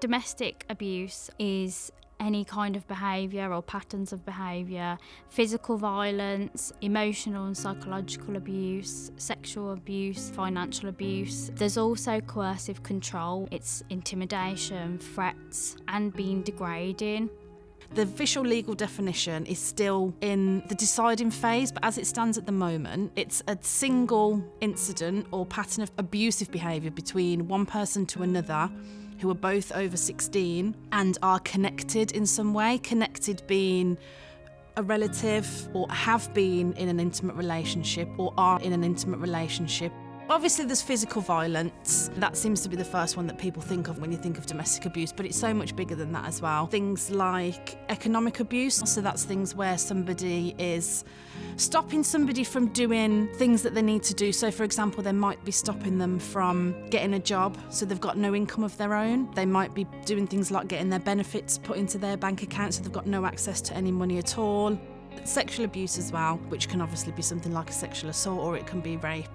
Domestic abuse is any kind of behaviour or patterns of behaviour, physical violence, emotional and psychological abuse, sexual abuse, financial abuse. There's also coercive control. It's intimidation, threats, and being degrading. The official legal definition is still in the deciding phase, but as it stands at the moment, it's a single incident or pattern of abusive behaviour between one person to another who are both over 16 and are connected in some way, connected being a relative or have been in an intimate relationship or are in an intimate relationship. Obviously there's physical violence. That seems to be the first one that people think of when you think of domestic abuse, but it's so much bigger than that as well. Things like economic abuse, so that's things where somebody is stopping somebody from doing things that they need to do. So for example, they might be stopping them from getting a job, so they've got no income of their own. They might be doing things like getting their benefits put into their bank account, so they've got no access to any money at all. Sexual abuse as well, which can obviously be something like a sexual assault or it can be rape.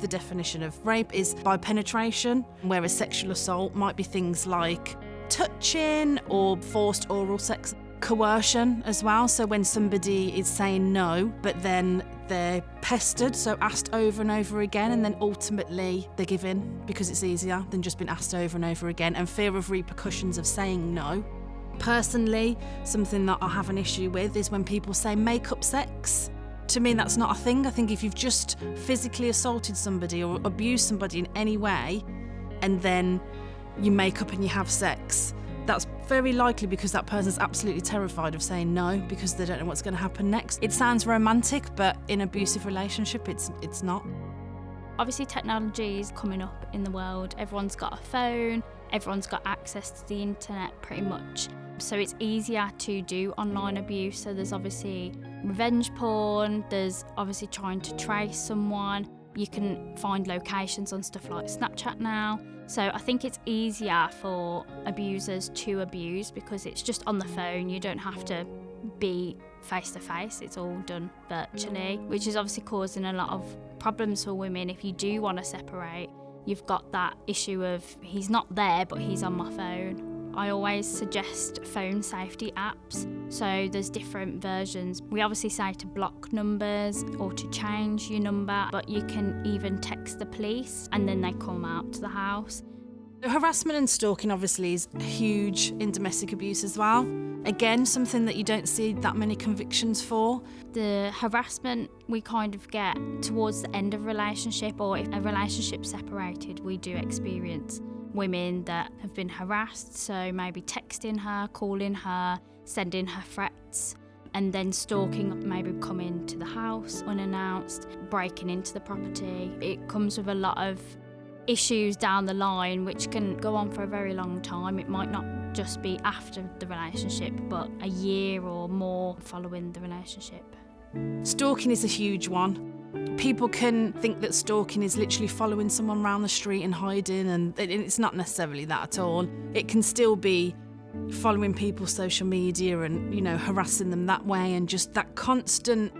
The definition of rape is by penetration, whereas sexual assault might be things like touching or forced oral sex. Coercion as well, so when somebody is saying no, but then they're pestered, so asked over and over again, and then ultimately they give in because it's easier than just being asked over and over again, and fear of repercussions of saying no. Personally, something that I have an issue with is when people say make-up sex. To me, that's not a thing. I think if you've just physically assaulted somebody or abused somebody in any way, and then you make up and you have sex, that's very likely because that person's absolutely terrified of saying no because they don't know what's going to happen next. It sounds romantic, but in an abusive relationship, it's not. Obviously, technology is coming up in the world. Everyone's got a phone, everyone's got access to the internet pretty much. So it's easier to do online abuse. So there's obviously revenge porn, there's obviously trying to trace someone. You can find locations on stuff like Snapchat now. So I think it's easier for abusers to abuse because it's just on the phone. You don't have to be face to face, it's all done virtually, which is obviously causing a lot of problems for women. If you do want to separate, you've got that issue of he's not there but he's on my phone. I always suggest phone safety apps. So there's different versions. We obviously say to block numbers or to change your number, but you can even text the police and then they come out to the house. Harassment and stalking obviously is huge in domestic abuse as well. Again, something that you don't see that many convictions for. The harassment we kind of get towards the end of a relationship, or if a relationship separated, we do experience women that have been harassed, so maybe texting her, calling her, sending her threats, and then stalking, maybe coming to the house unannounced, breaking into the property. It comes with a lot of issues down the line which can go on for a very long time. It might not just be after the relationship, but a year or more following the relationship. Stalking is a huge one. People can think that stalking is literally following someone around the street and hiding, and it's not necessarily that at all. It can still be following people's social media and, harassing them that way, and just that constant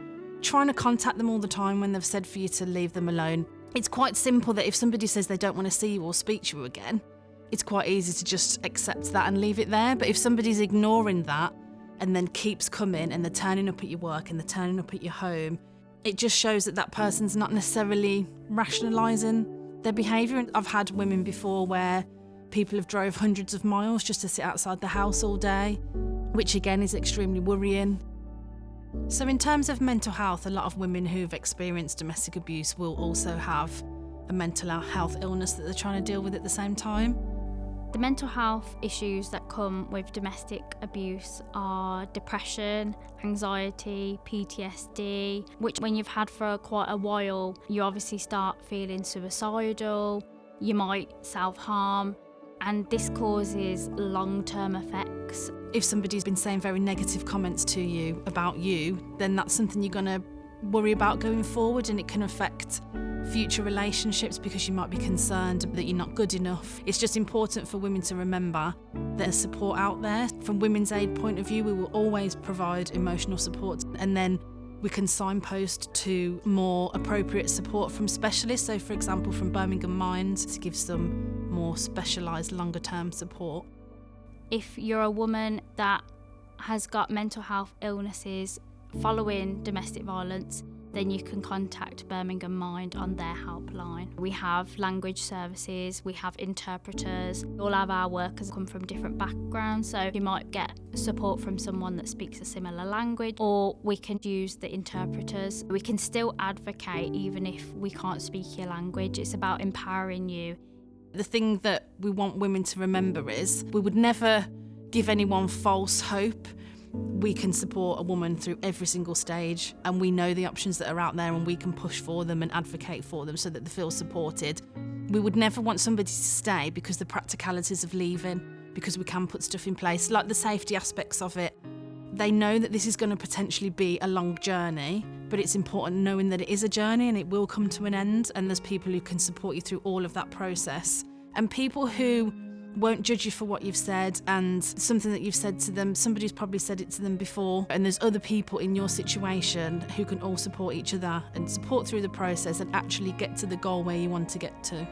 trying to contact them all the time when they've said for you to leave them alone. It's quite simple that if somebody says they don't want to see you or speak to you again, it's quite easy to just accept that and leave it there. But if somebody's ignoring that and then keeps coming and they're turning up at your work and they're turning up at your home, it just shows that that person's not necessarily rationalising their behaviour. And I've had women before where people have drove hundreds of miles just to sit outside the house all day, which again is extremely worrying. So in terms of mental health, a lot of women who've experienced domestic abuse will also have a mental health illness that they're trying to deal with at the same time. The mental health issues that come with domestic abuse are depression, anxiety, PTSD, which when you've had for quite a while, you obviously start feeling suicidal, you might self-harm, and this causes long-term effects. If somebody's been saying very negative comments to you about you, then that's something you're going to worry about going forward, and it can affect future relationships because you might be concerned that you're not good enough. It's just important for women to remember there's support out there. From Women's Aid point of view, we will always provide emotional support, and then we can signpost to more appropriate support from specialists. So for example, from Birmingham Mind, to give some more specialised longer term support. If you're a woman that has got mental health illnesses following domestic violence, then you can contact Birmingham Mind on their helpline. We have language services, we have interpreters. All of our workers come from different backgrounds, so you might get support from someone that speaks a similar language, or we can use the interpreters. We can still advocate even if we can't speak your language. It's about empowering you. The thing that we want women to remember is we would never give anyone false hope. We can support a woman through every single stage, and we know the options that are out there, and we can push for them and advocate for them so that they feel supported. We would never want somebody to stay because the practicalities of leaving, because we can put stuff in place, like the safety aspects of it. They know that this is going to potentially be a long journey, but it's important knowing that it is a journey and it will come to an end, and there's people who can support you through all of that process. And people who won't judge you for what you've said and something that you've said to them, somebody's probably said it to them before, and there's other people in your situation who can all support each other and support through the process and actually get to the goal where you want to get to.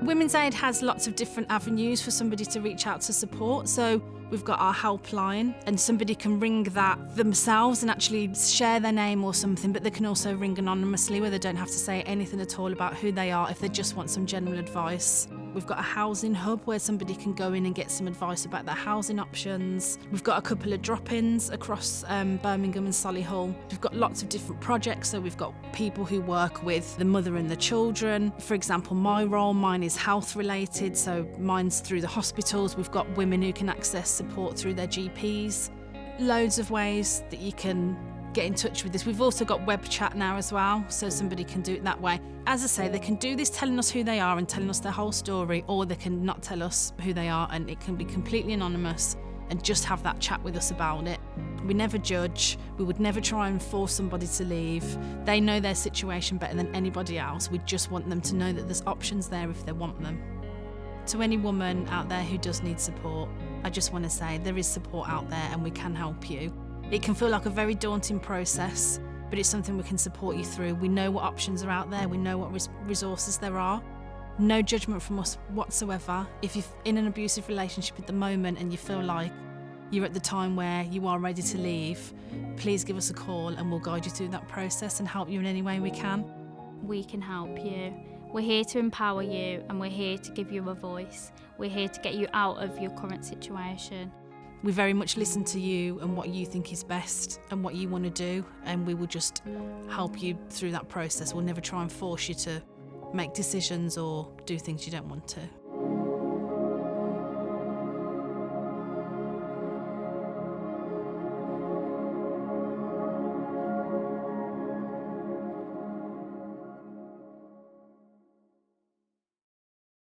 Women's Aid has lots of different avenues for somebody to reach out to support. So we've got our helpline, and somebody can ring that themselves and actually share their name or something, but they can also ring anonymously where they don't have to say anything at all about who they are if they just want some general advice. We've got a housing hub where somebody can go in and get some advice about their housing options. We've got a couple of drop-ins across Birmingham and Solihull. We've got lots of different projects, so we've got people who work with the mother and the children. For example, mine is health related, so mine's through the hospitals. We've got women who can access support through their GPs. Loads of ways that you can get in touch with this. We've also got web chat now as well, so somebody can do it that way. As I say, they can do this telling us who they are and telling us their whole story, or they can not tell us who they are and it can be completely anonymous and just have that chat with us about it. We never judge. We would never try and force somebody to leave. They know their situation better than anybody else. We just want them to know that there's options there if they want them. To any woman out there who does need support, I just want to say there is support out there and we can help you. It can feel like a very daunting process, but it's something we can support you through. We know what options are out there. We know what resources there are. No judgment from us whatsoever. If you're in an abusive relationship at the moment and you feel like you're at the time where you are ready to leave, please give us a call and we'll guide you through that process and help you in any way we can. We can help you. We're here to empower you, and we're here to give you a voice. We're here to get you out of your current situation. We very much listen to you and what you think is best and what you want to do, and we will just help you through that process. We'll never try and force you to make decisions or do things you don't want to.